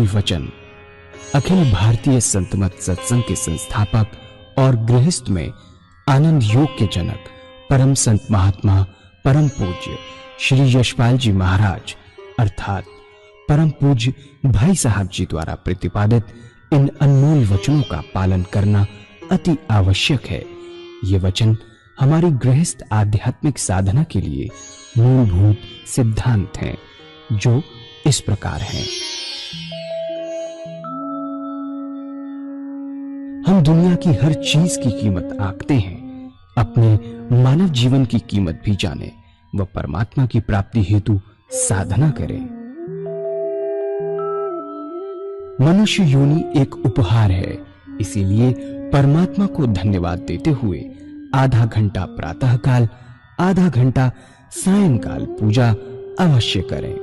अनमोल वचन अखिल भारतीय संत मत सत्संग के संस्थापक और गृहस्थ में आनंद योग के जनक परम संत महात्मा परम पूज्य श्री यशपाल जी महाराज अर्थात परम पूज्य भाई साहब जी द्वारा प्रतिपादित इन अनमोल वचनों का पालन करना अति आवश्यक है। ये वचन हमारी गृहस्थ आध्यात्मिक साधना के लिए मूलभूत सिद्धांत हैं, जो इस प्रकार हैं। हम दुनिया की हर चीज की कीमत आंकते हैं, अपने मानव जीवन की कीमत भी जाने व परमात्मा की प्राप्ति हेतु साधना करें। मनुष्य योनि एक उपहार है, इसीलिए परमात्मा को धन्यवाद देते हुए आधा घंटा प्रातःकाल, आधा घंटा सायंकाल पूजा अवश्य करें।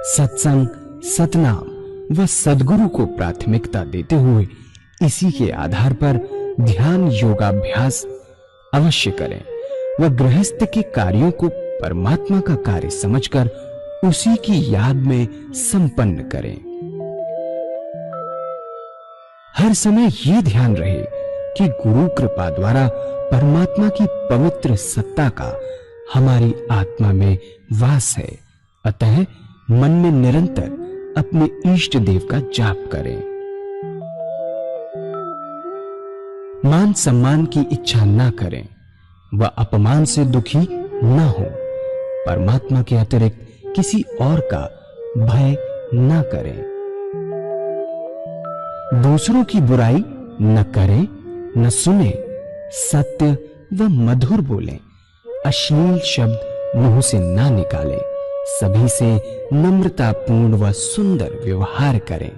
सत्संग, सतनाम व सद्गुरु को प्राथमिकता देते हुए इसी के आधार पर ध्यान योगाभ्यास अवश्य करें व गृहस्थ के कार्यों को परमात्मा का कार्य समझकर उसी की याद में संपन्न करें। हर समय ये ध्यान रहे कि गुरु कृपा द्वारा परमात्मा की पवित्र सत्ता का हमारी आत्मा में वास है, अतः मन में निरंतर अपने इष्ट देव का जाप करें। मान सम्मान की इच्छा न करें व अपमान से दुखी न हो। परमात्मा के अतिरिक्त किसी और का भय न करें। दूसरों की बुराई न करें, न सुने, सत्य व मधुर बोलें, अश्लील शब्द मुंह से ना निकालें, सभी से नम्रतापूर्ण व सुंदर व्यवहार करें।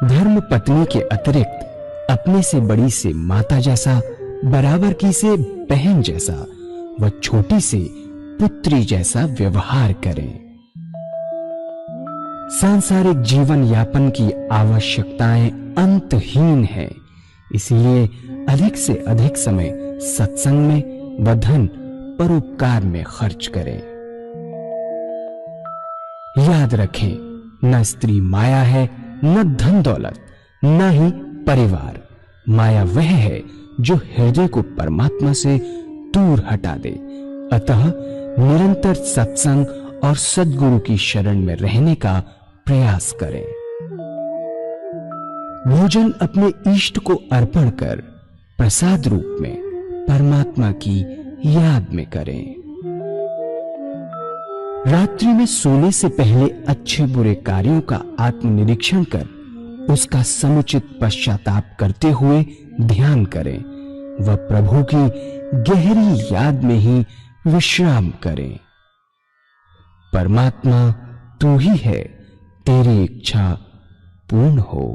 धर्म पत्नी के अतिरिक्त अपने से बड़ी से माता जैसा, बराबर की से बहन जैसा व छोटी से पुत्री जैसा व्यवहार करें। सांसारिक जीवन यापन की आवश्यकताएं अंतहीन है, इसलिए अधिक से अधिक समय सत्संग में व धन परोपकार में खर्च करें। याद रखें, न स्त्री माया है, न धन दौलत, न ही परिवार। माया वह है जो हृदय को परमात्मा से दूर हटा दे। अतः निरंतर सत्संग और सद्गुरु की शरण में रहने का प्रयास करें। भोजन अपने इष्ट को अर्पण कर प्रसाद रूप में परमात्मा की याद में करें। रात्रि में सोने से पहले अच्छे बुरे कार्यों का आत्मनिरीक्षण कर उसका समुचित पश्चाताप करते हुए ध्यान करें व प्रभु की गहरी याद में ही विश्राम करें। परमात्मा तू ही है, तेरी इच्छा पूर्ण हो।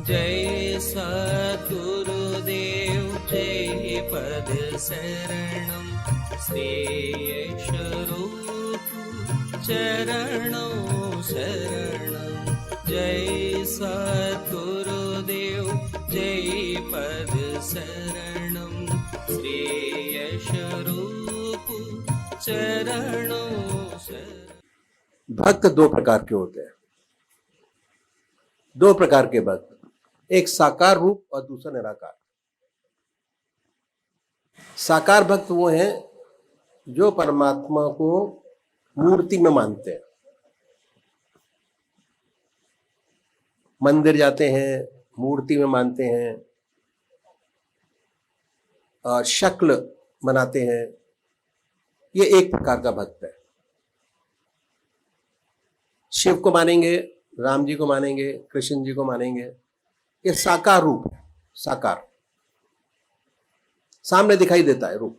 जय सद्गुरुदेव जय पद शरणं श्री यशरूप चरणों शरणं। जय सद्गुरुदेव जय पद शरणं श्री यशरूप चरणों शरणं। भक्त दो प्रकार के होते हैं, दो प्रकार के भक्त, एक साकार रूप और दूसरा निराकार। साकार भक्त वो हैं जो परमात्मा को मूर्ति में मानते हैं, मंदिर जाते हैं, मूर्ति में मानते हैं और शक्ल बनाते हैं। ये एक प्रकार का भक्त है। शिव को मानेंगे, राम जी को मानेंगे, कृष्ण जी को मानेंगे, ये साकार रूप है। साकार सामने दिखाई देता है रूप,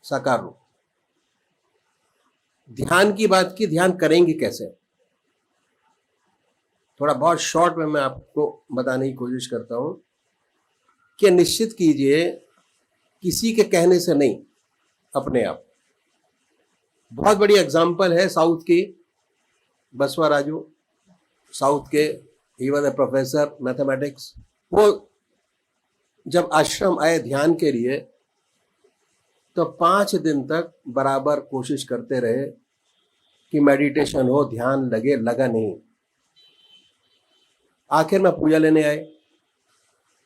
साकार रूप। ध्यान की बात की, ध्यान करेंगे कैसे? थोड़ा बहुत शॉर्ट में मैं आपको बताने की कोशिश करता हूं कि निश्चित कीजिए किसी के कहने से नहीं, अपने आप। बहुत बड़ी एग्जांपल है साउथ की, बसवा राजू, साउथ के, he was a professor mathematics. वो जब आश्रम आए ध्यान के लिए तो 5 दिन तक बराबर कोशिश करते रहे कि मेडिटेशन हो, ध्यान लगे, लगा नहीं। आखिर में पूजा लेने आए,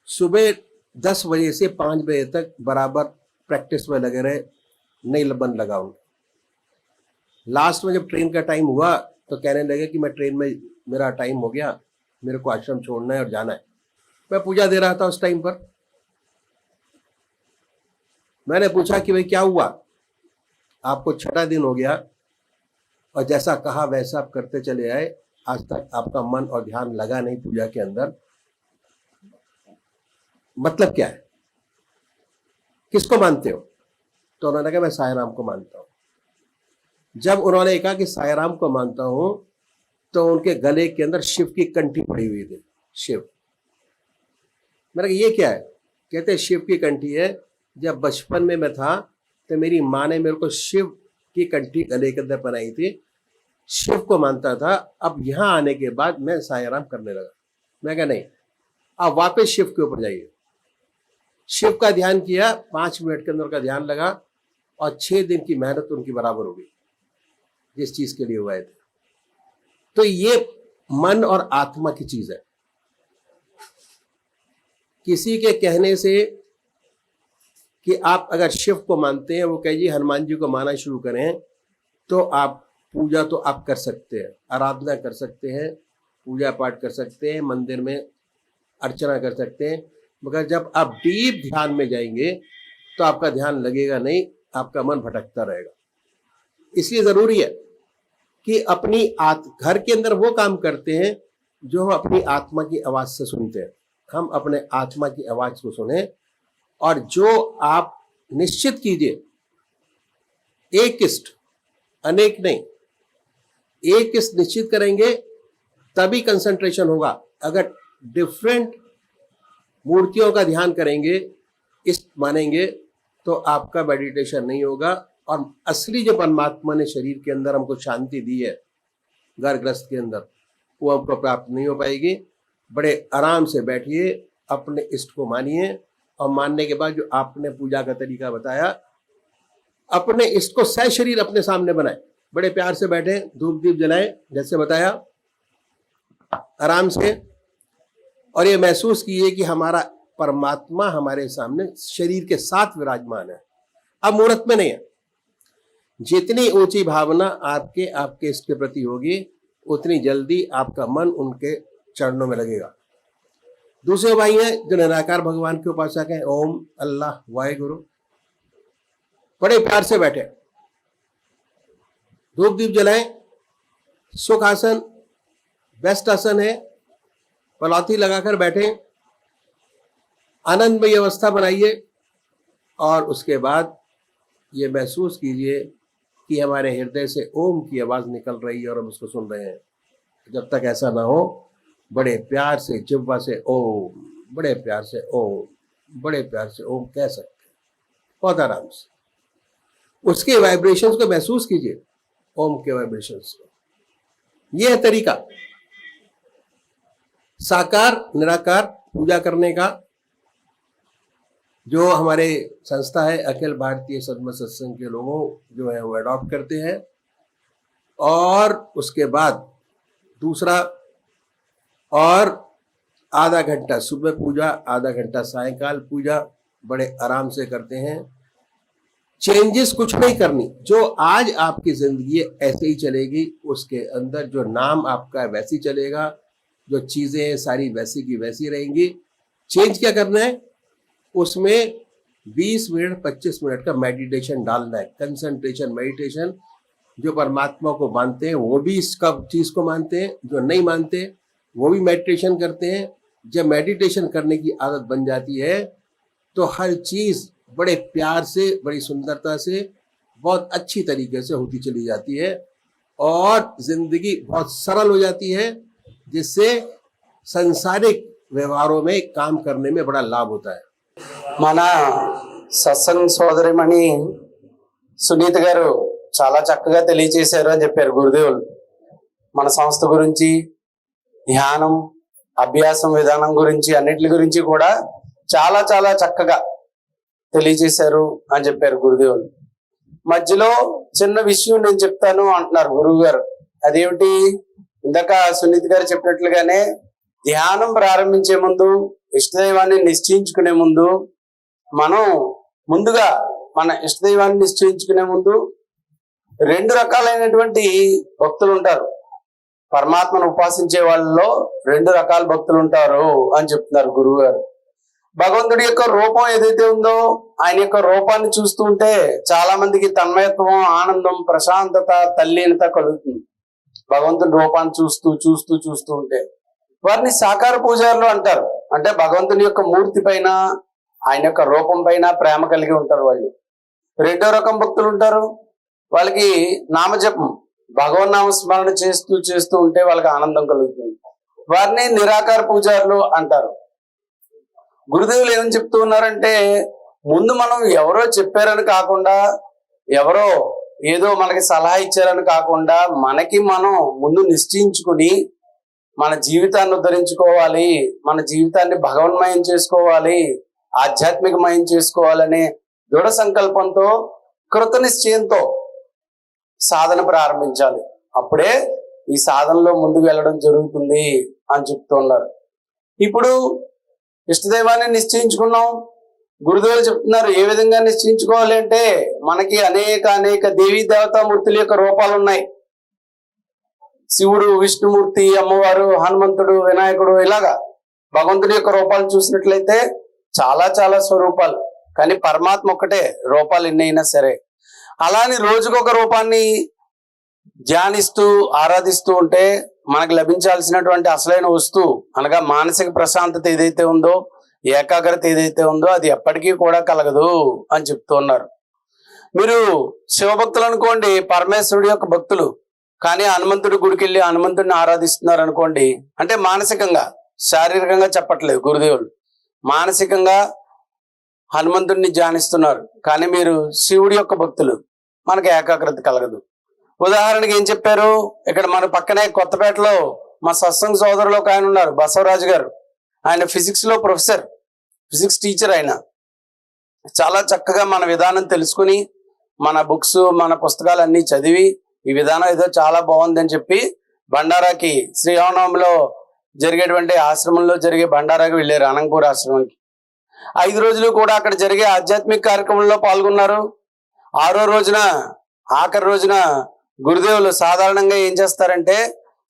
सुबह 10 बजे से 5 बजे तक बराबर प्रैक्टिस में लगे रहे, नहीं बन लगा उनको। लास्ट में जब ट्रेन का टाइम हुआ तो कहने लगे कि मैं ट्रेन में, मेरा टाइम हो गया, मेरे को आश्रम छोड़ना है और जाना है। मैं पूजा दे रहा था उस टाइम पर। मैंने पूछा कि भाई क्या हुआ, आपको 6ठा दिन हो गया और जैसा कहा वैसा आप करते चले आए, आज तक आपका मन और ध्यान लगा नहीं पूजा के अंदर, मतलब क्या है, किसको मानते हो? तो उन्होंने कहा मैं साईं राम को मानता हूं। जब उन्होंने कहा कि साईं राम को मानता हूं तो उनके गले के अंदर शिव की कंठी पड़ी हुई थी, शिव। मैंने कहा ये क्या है? कहते शिव की कंठी है, जब बचपन में मैं था तो मेरी माँ ने मेरे को शिव की कंठी गले के अंदर पहनाई थी, शिव को मानता था। अब यहाँ आने के बाद मैं साईं राम करने लगा। मैं कहा नहीं, आप वापस शिव के ऊपर जाइए। शिव का ध्यान किया, 5 मिनट के अंदर का ध्यान लगा और 6 दिन की मेहनत उनकी बराबर हो गई जिस चीज के लिए हुए थे। तो ये मन और आत्मा की चीज है। किसी के कहने से कि आप अगर शिव को मानते हैं, वो कहिए हनुमान जी को माना शुरू करें, तो आप पूजा तो आप कर सकते हैं, आराधना कर सकते हैं, पूजा पाठ कर सकते हैं, मंदिर में अर्चना कर सकते हैं, मगर जब आप डीप ध्यान में जाएंगे तो आपका ध्यान लगेगा नहीं, आपका मन भटकता रहेगा। इसलिए जरूरी है कि अपनी घर के अंदर वो काम करते हैं जो हम अपनी आत्मा की आवाज से सुनते हैं। हम अपने आत्मा की आवाज को सुने और जो आप निश्चित कीजिए, एक इष्ट, अनेक नहीं, एक इष्ट निश्चित करेंगे तभी कंसंट्रेशन होगा। अगर डिफरेंट मूर्तियों का ध्यान करेंगे, इष्ट मानेंगे, तो आपका मेडिटेशन नहीं होगा और असली जो परमात्मा ने शरीर के अंदर हमको शांति दी है गर्भगृहस्थ के अंदर, वो हमको प्राप्त नहीं हो पाएगी। बड़े आराम से बैठिए, अपने इष्ट को मानिए और मानने के बाद जो आपने पूजा का तरीका बताया, अपने इष्ट को सह शरीर अपने सामने बनाए, बड़े प्यार से बैठे, धूप दीप जलाएं जैसे बताया, आराम से, और ये महसूस कीजिए कि हमारा परमात्मा हमारे सामने शरीर के साथ विराजमान है। अब मुहूर्त में नहीं है। जितनी ऊंची भावना आपके इष्ट के प्रति होगी, उतनी जल्दी आपका मन उनके चरणों में लगेगा। दूसरे भाई हैं जो निराकार भगवान के उपासक हैं, ओम, अल्लाह, वाहेगुरु, बड़े प्यार से बैठे, धूप दीप जलाएं, सुख आसन बेस्ट आसन है, पलौती लगाकर बैठे, आनंदमय अवस्था बनाइए और उसके बाद ये महसूस कीजिए कि हमारे हृदय से ओम की आवाज निकल रही है और हम उसको सुन रहे हैं। जब तक ऐसा ना हो, बड़े प्यार से जिह्वा से ओम, बड़े प्यार से ओम, बड़े प्यार से ओम कह सकते हैं, बहुत आराम से। उसके वाइब्रेशंस को महसूस कीजिए, ओम के वाइब्रेशंस को। यह है तरीका साकार निराकार पूजा करने का, जो हमारे संस्था है अखिल भारतीय सदमत सत्संग के लोगों जो है वो अडॉप्ट करते हैं। और उसके बाद दूसरा, और आधा घंटा सुबह पूजा, आधा घंटा सायंकाल पूजा, बड़े आराम से करते हैं। चेंजेस कुछ नहीं करनी, जो आज आपकी जिंदगी ऐसे ही चलेगी, उसके अंदर जो नाम आपका वैसी चलेगा, जो चीजें सारी वैसी की वैसी रहेंगी। चेंज क्या करना है, उसमें 20 मिनट 25 मिनट का मेडिटेशन डालना है, कंसंट्रेशन मेडिटेशन। जो परमात्मा को मानते हैं वो भी इस चीज को मानते हैं, जो नहीं मानते वो भी मेडिटेशन करते हैं। जब मेडिटेशन करने की आदत बन जाती है तो हर चीज बड़े प्यार से, बड़ी सुंदरता से बहुत अच्छी तरीके से होती चली जाती है और जिंदगी बहुत सरल हो जाती है, जिससे सांसारिक व्यवहारों में काम करने में बड़ा लाभ होता है। మన సత్సంగ్ సోదరిమణి సునీత గారు చాలా చక్కగా తెలియజేశారు అని చెప్పారు గురుదేవులు. మన సంస్థ గురించి, ధ్యానం, అభ్యాసం విధానం గురించి, అన్నిటి గురించి కూడా చాలా చాలా చక్కగా తెలియజేశారు అని చెప్పారు గురుదేవులు. మధ్యలో చిన్న విషయం నేను చెప్తాను అంటున్నారు గురువు గారు. అదేమిటి? ఇందాక సునీత గారు చెప్పినట్లుగానే ధ్యానం ప్రారంభించే ముందు, ఇష్టదైవాన్ని నిశ్చయించుకునే ముందు, మనం ముందుగా మన ఇష్టదైవాన్ని నిశ్చయించుకునే ముందు 2 రకాలైనటువంటి భక్తులు ఉంటారు. పరమాత్మను ఉపాసించే వాళ్ళలో 2 రకాల భక్తులు ఉంటారు అని చెప్తున్నారు గురువు గారు. భగవంతుడి యొక్క రూపం ఏదైతే ఉందో, ఆయన యొక్క రూపాన్ని చూస్తూ ఉంటే చాలా మందికి తన్మయత్వం, ఆనందం, ప్రశాంతత, తల్లీనత కలుగుతుంది. భగవంతుడి రూపాన్ని చూస్తూ చూస్తూ చూస్తూ ఉంటే వారిని సాకార పూజారులు అంటారు. అంటే భగవంతుని యొక్క మూర్తి పైన, ఆయన యొక్క రూపం పైన ప్రేమ కలిగి ఉంటారు వాళ్ళు. 2వ రకం భక్తులు ఉంటారు. వాళ్ళకి నామజపం, భగవన్నామ స్మరణ చేస్తూ చేస్తూ ఉంటే వాళ్ళకి ఆనందం కలుగుతుంది. వారిని నిరాకార పూజారులు అంటారు. గురుదేవులు ఏమని చెప్తూ ఉన్నారంటే, ముందు మనం ఎవరో చెప్పారని కాకుండా, ఎవరో ఏదో మనకి సలహా ఇచ్చారని కాకుండా, మనకి మనం ముందు నిశ్చయించుకుని మన జీవితాన్ని ఉద్ధరించుకోవాలి, మన జీవితాన్ని భగవన్మయం చేసుకోవాలి, ఆధ్యాత్మికమయం చేసుకోవాలనే దృఢ సంకల్పంతో, కృత నిశ్చయంతో సాధన ప్రారంభించాలి. అప్పుడే ఈ సాధనలో ముందుకు వెళ్ళడం జరుగుతుంది అని చెప్తున్నారు. ఇప్పుడు ఇష్టదైవాన్ని నిశ్చయించుకున్నాం. గురుదేవులు చెప్తున్నారు ఏ విధంగా నిశ్చయించుకోవాలి అంటే, మనకి అనేక దేవీ దేవతామూర్తుల యొక్క రూపాలు ఉన్నాయి. శివుడు, విష్ణుమూర్తి, అమ్మవారు, హనుమంతుడు, వినాయకుడు, ఇలాగా భగవంతుడి యొక్క రూపాలు చూసినట్లయితే చాలా చాలా స్వరూపాలు. కానీ పరమాత్మ ఒక్కటే, రూపాలు ఎన్ని అయినా సరే. అలాని రోజుకొక రూపాన్ని ధ్యానిస్తూ ఆరాధిస్తూ ఉంటే మనకు లభించాల్సినటువంటి అసలైన వస్తువు అనగా మానసిక ప్రశాంతత ఏదైతే ఉందో, ఏకాగ్రత ఏదైతే ఉందో, అది ఎప్పటికీ కూడా కలగదు అని చెప్తూ ఉన్నారు. మీరు శివభక్తులు అనుకోండి, పరమేశ్వరుడి యొక్క భక్తులు, కానీ హనుమంతుడి గుడికి వెళ్ళి హనుమంతుడిని ఆరాధిస్తున్నారు అనుకోండి, అంటే మానసికంగా, శారీరకంగా చెప్పట్లేదు గురుదేవులు, మానసికంగా హనుమంతుడిని ధ్యానిస్తున్నారు. కానీ మీరు శివుడి యొక్క భక్తులు, మనకు ఏకాగ్రత కలగదు. ఉదాహరణకి ఏం చెప్పారు, ఇక్కడ మన పక్కనే కొత్తపేటలో మా సత్సంగ సోదరులు ఒక ఆయన ఉన్నారు, బసవరాజు గారు. ఆయన ఫిజిక్స్ లో ప్రొఫెసర్, ఫిజిక్స్ టీచర్. ఆయన చాలా చక్కగా మన విధానం తెలుసుకుని, మన బుక్స్, మన పుస్తకాలు అన్ని చదివి, ఈ విధానం ఏదో చాలా బాగుందని చెప్పి బండారాకి, శ్రీరామనవమిలో జరిగేటువంటి ఆశ్రమంలో జరిగే బండారాకి వెళ్ళారు, అనంగపూర్ ఆశ్రమానికి. 5 రోజులు కూడా అక్కడ జరిగే ఆధ్యాత్మిక కార్యక్రమంలో పాల్గొన్నారు. 6వ రోజున, ఆఖరి రోజున గురుదేవులు సాధారణంగా ఏం చేస్తారంటే,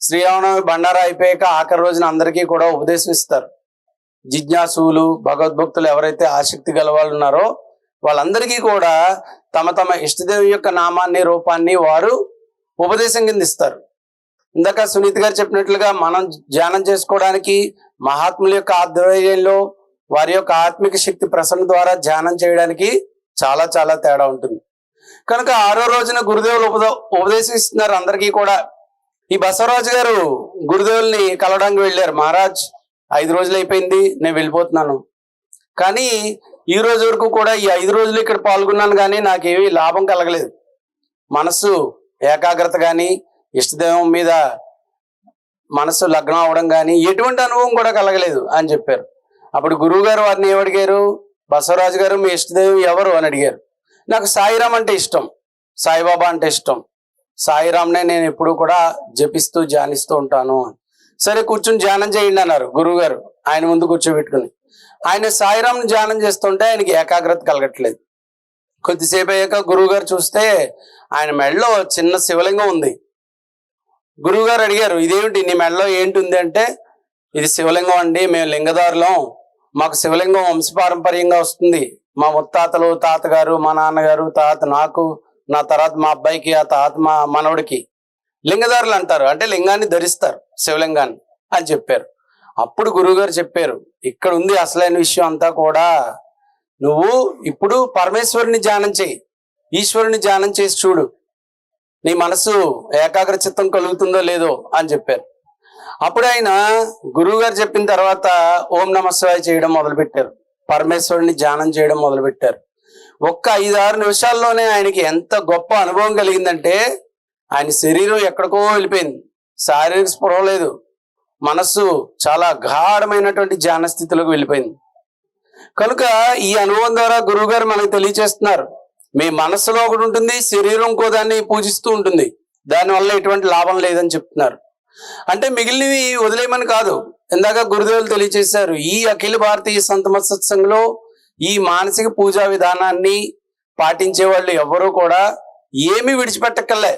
శ్రీరామనవమి బండారా అయిపోయాక ఆఖరి రోజున అందరికీ కూడా ఉపదేశం ఇస్తారు. జిజ్ఞాసులు, భగవద్భక్తులు ఎవరైతే ఆసక్తి గల వాళ్ళు ఉన్నారో వాళ్ళందరికీ కూడా తమ తమ ఇష్టదేవి యొక్క నామాన్ని, రూపాన్ని వారు ఉపదేశం కింద ఇస్తారు. ఇందాక సునీత గారు చెప్పినట్లుగా మనం ధ్యానం చేసుకోవడానికి మహాత్ముల యొక్క ఆధ్వర్యంలో వారి యొక్క ఆత్మిక శక్తి ప్రసరణ ద్వారా ధ్యానం చేయడానికి చాలా చాలా తేడా ఉంటుంది. కనుక 6వ రోజున గురుదేవులు ఉపదేశిస్తున్నారు అందరికీ కూడా. ఈ బసవరాజు గారు గురుదేవుల్ని కలవడానికి వెళ్ళారు. మహారాజ్ 5 రోజులు అయిపోయింది, నేను వెళ్ళిపోతున్నాను. కానీ ఈ రోజు వరకు కూడా ఈ 5 రోజులు ఇక్కడ పాల్గొన్నాను, కానీ నాకేమీ లాభం కలగలేదు. మనస్సు ఏకాగ్రత కానీ, ఇష్టదేవం మీద మనస్సు లగ్నం అవడం కానీ ఎటువంటి అనుభవం కూడా కలగలేదు అని చెప్పారు. అప్పుడు గురువు గారు వారిని ఏమడిగారు, బసవరాజు గారు మీ ఇష్టదేవం ఎవరు అని అడిగారు. నాకు సాయిరామ్ అంటే ఇష్టం, సాయిబాబా అంటే ఇష్టం, సాయిరామ్నే నేను ఎప్పుడు కూడా జపిస్తూ ధ్యానిస్తూ ఉంటాను. సరే కూర్చుని ధ్యానం చేయండి అన్నారు గురువు గారు. ఆయన ముందు కూర్చోబెట్టుకుని ఆయన సాయిరామ్ని ధ్యానం చేస్తుంటే ఆయనకి ఏకాగ్రత కలగట్లేదు. కొద్దిసేపు అయ్యాక గురువు గారు చూస్తే ఆయన మెడలో చిన్న శివలింగం ఉంది. గురువు గారు అడిగారు, ఇదేమిటి నీ మెడలో ఏంటి ఉంది అంటే, ఇది శివలింగం అండి, మేము లింగదారులం, మాకు శివలింగం వంశపారంపర్యంగా వస్తుంది. మా ముత్తాతలు, తాతగారు, మా నాన్నగారు, తాత నాకు, నా తర్వాత మా అబ్బాయికి, ఆ తాత మా మనవడికి లింగదారులు అంటారు. అంటే లింగాన్ని ధరిస్తారు, శివలింగాన్ని అని చెప్పారు. అప్పుడు గురువుగారు చెప్పారు, ఇక్కడ ఉంది అసలైన విషయం అంతా కూడా. నువ్వు ఇప్పుడు పరమేశ్వరుని ధ్యానం చెయ్యి. ఈశ్వరుని ధ్యానం చేసి చూడు, నీ మనసు ఏకాగ్ర చిత్తం కలుగుతుందో లేదో అని చెప్పారు. అప్పుడు ఆయన గురువు గారు చెప్పిన తర్వాత ఓం నమ శివాయ చేయడం మొదలుపెట్టారు, పరమేశ్వరుని ధ్యానం చేయడం మొదలుపెట్టారు. ఒక్క 5-6 నిమిషాల్లోనే ఆయనకి ఎంత గొప్ప అనుభవం కలిగిందంటే ఆయన శరీరం ఎక్కడికో వెళ్ళిపోయింది, శారీరక స్పృహ లేదు, మనస్సు చాలా గాఢమైనటువంటి ధ్యాన స్థితిలోకి వెళ్ళిపోయింది. కనుక ఈ అనుభవం ద్వారా గురువు గారు మనకు తెలియచేస్తున్నారు, మీ మనస్సులో ఒకటి ఉంటుంది, శరీరం ఇంకో దాన్ని పూజిస్తూ ఉంటుంది, దానివల్ల ఎటువంటి లాభం లేదని చెప్తున్నారు. అంటే మిగిలినవి వదిలేయమని కాదు, ఇందాక గురుదేవులు తెలియచేశారు, ఈ అఖిల భారతీయ సంతమత సత్సంగంలో ఈ మానసిక పూజా విధానాన్ని పాటించే వాళ్ళు ఎవరూ కూడా ఏమీ విడిచిపెట్టక్కర్లే.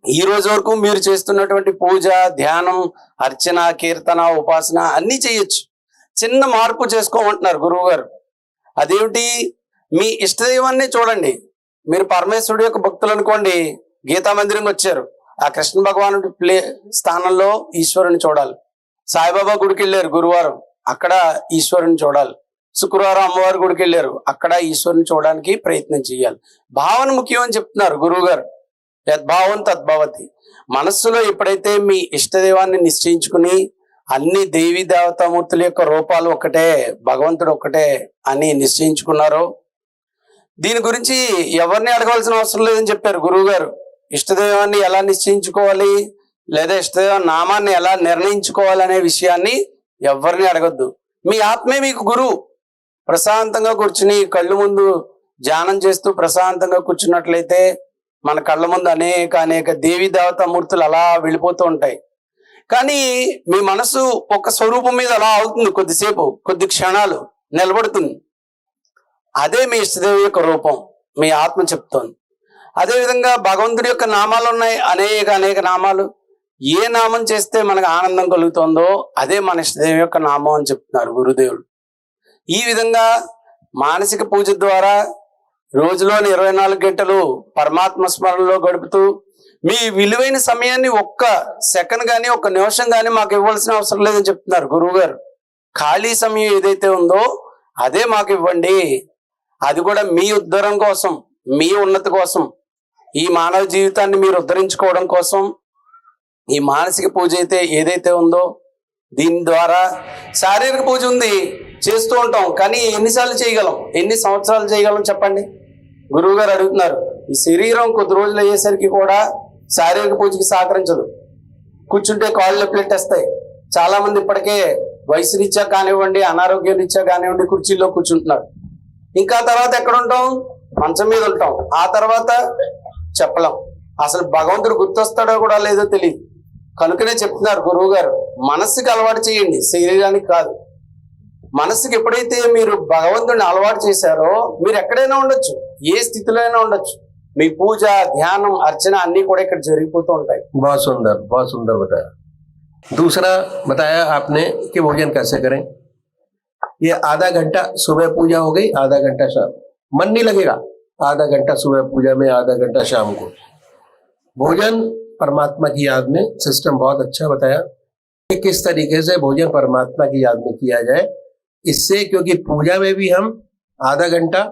ఈ రోజు వరకు మీరు చేస్తున్నటువంటి పూజ, ధ్యానం, అర్చన, కీర్తన, ఉపాసన అన్నీ చేయొచ్చు. చిన్న మార్పు చేసుకోమంటున్నారు గురువు గారు. అదేమిటి? మీ ఇష్టదైవాన్ని చూడండి. మీరు పరమేశ్వరుడు యొక్క భక్తులు అనుకోండి, గీతా మందిరం వచ్చారు, ఆ కృష్ణ భగవానుడి స్థానంలో ఈశ్వరుని చూడాలి. సాయిబాబా గుడికి వెళ్ళారు గురువారం, అక్కడ ఈశ్వరుని చూడాలి. శుక్రవారం అమ్మవారి గుడికి వెళ్ళారు, అక్కడ ఈశ్వరుని చూడడానికి ప్రయత్నం చేయాలి. భావన ముఖ్యం అని చెప్తున్నారు గురువు గారు. యద్భావం తద్భవతి. మనస్సులో ఎప్పుడైతే మీ ఇష్టదైవాన్ని నిశ్చయించుకుని అన్ని దేవీ దేవతామూర్తుల యొక్క రూపాలు ఒకటే, భగవంతుడు ఒకటే అని నిశ్చయించుకున్నారో, దీని గురించి ఎవరిని అడగవలసిన అవసరం లేదని చెప్పారు గురువు గారు. ఇష్టదైవాన్ని ఎలా నిశ్చయించుకోవాలి, లేదా ఇష్టదైవ నామాన్ని ఎలా నిర్ణయించుకోవాలి అనే విషయాన్ని ఎవరిని అడగొద్దు. మీ ఆత్మే మీకు గురువు. ప్రశాంతంగా కూర్చుని కళ్ళు ముందు ధ్యానం చేస్తూ ప్రశాంతంగా కూర్చున్నట్లయితే మన కళ్ళ ముందు అనేక దేవీ దేవతా మూర్తులు అలా వెళ్ళిపోతూ ఉంటాయి. కానీ మీ మనసు ఒక స్వరూపం మీద అలా అవుతుంది, కొద్దిసేపు, కొద్ది క్షణాలు నిలబడుతుంది. అదే మీ ఇష్టదేవి యొక్క రూపం, మీ ఆత్మ చెప్తోంది. అదేవిధంగా భగవంతుడి యొక్క నామాలు ఉన్నాయి, అనేక నామాలు. ఏ నామం చేస్తే మనకు ఆనందం కలుగుతుందో అదే మన ఇష్టదేవి యొక్క నామం అని చెప్తున్నారు గురుదేవుడు. ఈ విధంగా మానసిక పూజ ద్వారా రోజులోని 24 గంటలు పరమాత్మ స్మరణలో గడుపుతూ మీ విలువైన సమయాన్ని ఒక్క సెకండ్ కానీ ఒక్క నిమిషం కానీ మాకు ఇవ్వాల్సిన అవసరం లేదని చెప్తున్నారు గురువు గారు. ఖాళీ సమయం ఏదైతే ఉందో అదే మాకు ఇవ్వండి. అది కూడా మీ ఉద్ధరణ కోసం, మీ ఉన్నతి కోసం, ఈ మానవ జీవితాన్ని మీరు ఉద్ధరించుకోవడం కోసం ఈ మానసిక పూజ అయితే ఏదైతే ఉందో దీని ద్వారా శారీరక పూజ ఉంది, చేస్తూ ఉంటాం. కానీ ఎన్నిసార్లు చేయగలం, ఎన్ని సంవత్సరాలు చేయగలం చెప్పండి? గురువు గారు అడుగుతున్నారు. ఈ శరీరం కొద్ది రోజులు అయ్యేసరికి కూడా శారీరక పూజకి సహకరించదు. కూర్చుంటే కాళ్ళు నొప్పిలెట్టేస్తాయి. చాలా మంది ఇప్పటికే వయసు రీత్యా కానివ్వండి, అనారోగ్య రీత్యా కానివ్వండి కుర్చీల్లో కూర్చుంటున్నారు. ఇంకా తర్వాత ఎక్కడ ఉంటాం? మంచం మీద ఉంటాం. ఆ తర్వాత చెప్పలేం, అసలు భగవంతుడు గుర్తొస్తాడో కూడా లేదో తెలియదు. కనుకనే చెప్తున్నారు గురువు గారు, మనస్సుకి అలవాటు చేయండి, శరీరానికి కాదు. మనస్సుకి ఎప్పుడైతే మీరు భగవంతుడిని అలవాటు చేశారో మీరు ఎక్కడైనా ఉండొచ్చు, ఏ స్థితిలో అయినా ఉండొచ్చు. మీ పూజ, ధ్యానం, अर्चना అన్ని కూడా ఇక్కడ జరిగిపోతూ ఉంటాయి. बहुत सुंदर बताया। दूसरा बताया आपने कि भोजन कैसे करें। ये आधा घंटा सुबह पूजा हो गई, आधा घंटा शाम। मन नहीं लगेगा, आधा घंटा सुबह पूजा में, आधा घंटा शाम को। भोजन परमात्मा की याद में सिस्टम बहुत अच्छा बताया कि किस तरीके से भोजन परमात्मा की याद में किया जाए। इससे क्योंकि पूजा में भी हम आधा घंटा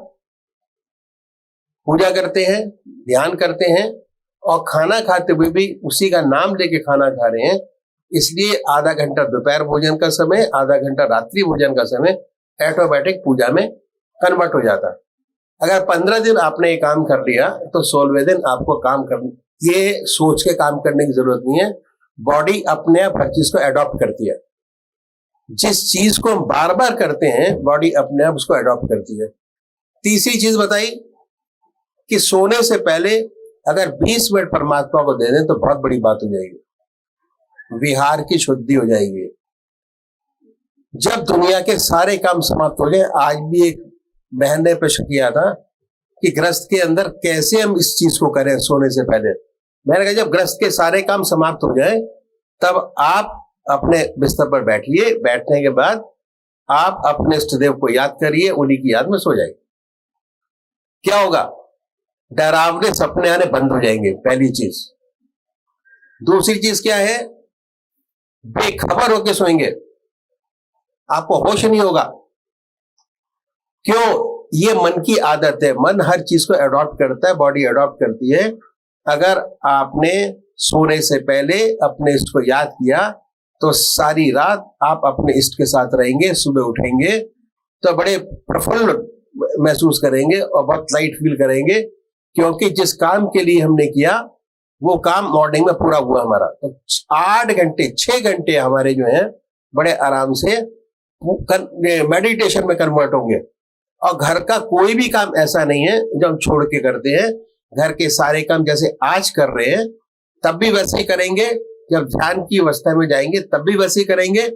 पूजा करते हैं, ध्यान करते हैं, और खाना खाते हुए भी उसी का नाम लेके खाना खा रहे हैं। इसलिए आधा घंटा दोपहर भोजन का समय, आधा घंटा रात्रि भोजन का समय ऑटोमेटिक पूजा में कन्वर्ट हो जाता है। अगर 15 दिन आपने ये काम कर लिया तो 16वें दिन आपको काम करना, ये सोच के काम करने की जरूरत नहीं है। बॉडी अपने आप हर चीज को अडॉप्ट करती है। जिस चीज को हम बार बार करते हैं बॉडी अपने आप उसको अडॉप्ट करती है। तीसरी चीज बताई कि सोने से पहले अगर 20 मिनट परमात्मा को दे दें तो बहुत बड़ी बात हो जाएगी, विहार की शुद्धि हो जाएगी। जब दुनिया के सारे काम समाप्त हो जाए, आज भी एक बहन ने प्रश्न किया था कि ग्रस्त के अंदर कैसे हम इस चीज को करें सोने से पहले। मैंने कहा जब ग्रस्त के सारे काम समाप्त हो जाए तब आप अपने बिस्तर पर बैठिए, बैठने के बाद आप अपने इष्टदेव को याद करिए, उन्हीं की याद में सो जाइए। क्या होगा? डरावने सपने आने बंद हो जाएंगे, पहली चीज। दूसरी चीज क्या है? बेखबर होकर सोएंगे, आपको होश नहीं होगा। क्यों? ये मन की आदत है, मन हर चीज को अडॉप्ट करता है, बॉडी अडॉप्ट करती है। अगर आपने सोने से पहले अपने इष्ट को याद किया तो सारी रात आप अपने इष्ट के साथ रहेंगे, सुबह उठेंगे तो बड़े प्रफुल्ल महसूस करेंगे और बहुत लाइट फील करेंगे, क्योंकि जिस काम के लिए हमने किया वो काम मॉर्निंग में पूरा हुआ हमारा। तो 8 घंटे 6 घंटे हमारे जो है बड़े आराम से मेडिटेशन में कन्वर्ट होंगे। और घर का कोई भी काम ऐसा नहीं है जो हम छोड़ के करते हैं। घर के सारे काम जैसे आज कर रहे हैं तब भी वैसे ही करेंगे, जब ध्यान की अवस्था में जाएंगे तब भी वैसे ही करेंगे,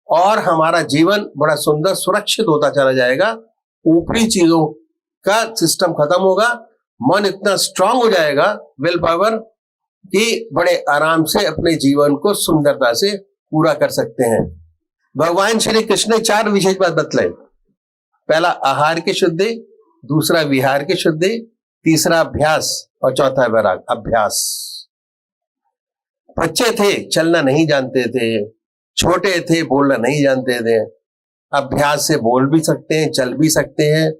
और हमारा जीवन बड़ा सुंदर सुरक्षित होता चला जाएगा। ऊपरी चीजों का सिस्टम खत्म होगा, मन इतना स्ट्रांग हो जाएगा, विल पावर, कि बड़े आराम से अपने जीवन को सुंदरता से पूरा कर सकते हैं। भगवान श्री कृष्ण ने 4 विशेष बात बतलाई। पहला आहार की शुद्धि, दूसरा विहार की शुद्धि, तीसरा अभ्यास और चौथा वैराग अभ्यास। बच्चे थे चलना नहीं जानते थे, छोटे थे बोलना नहीं जानते थे, अभ्यास से बोल भी सकते हैं, चल भी सकते हैं,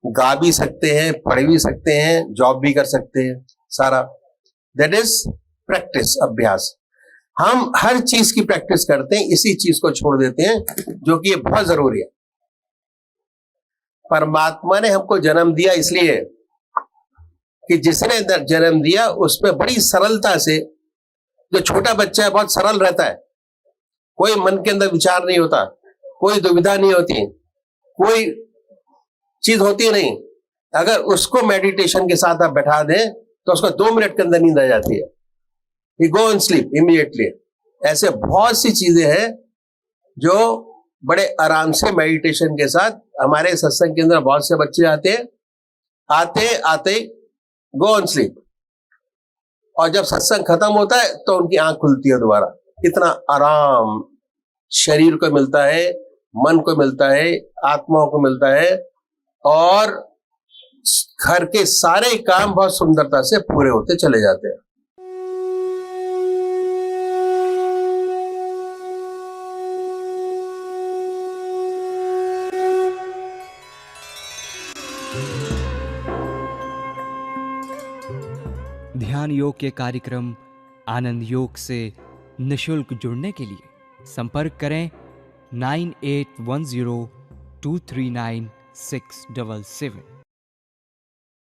गा भी सकते हैं, पढ़ भी सकते हैं, जॉब भी कर सकते हैं, सारा दैट इज प्रैक्टिस, अभ्यास। हम हर चीज की प्रैक्टिस करते हैं, इसी चीज को छोड़ देते हैं जो कि ये बहुत जरूरी है। परमात्मा ने हमको जन्म दिया इसलिए कि जिसने जन्म दिया उसमें बड़ी सरलता से, जो छोटा बच्चा है बहुत सरल रहता है, कोई मन के अंदर विचार नहीं होता, कोई दुविधा नहीं होती, कोई चीज होती नहीं। अगर उसको मेडिटेशन के साथ आप बैठा दें तो उसको 2 मिनट के अंदर नींद आ जाती है, ही गो एंड स्लीप इमीडिएटली। ऐसे बहुत सी चीजें हैं जो बड़े आराम से मेडिटेशन के साथ, हमारे सत्संग के अंदर बहुत से बच्चे आते गो एंड स्लीप, और जब सत्संग खत्म होता है तो उनकी आंख खुलती है दोबारा। कितना आराम शरीर को मिलता है, मन को मिलता है, आत्माओं को मिलता है, और घर के सारे काम बहुत सुंदरता से पूरे होते चले जाते हैं। ध्यान योग के कार्यक्रम आनंद योग से निशुल्क जुड़ने के लिए संपर्क करें 9810239677।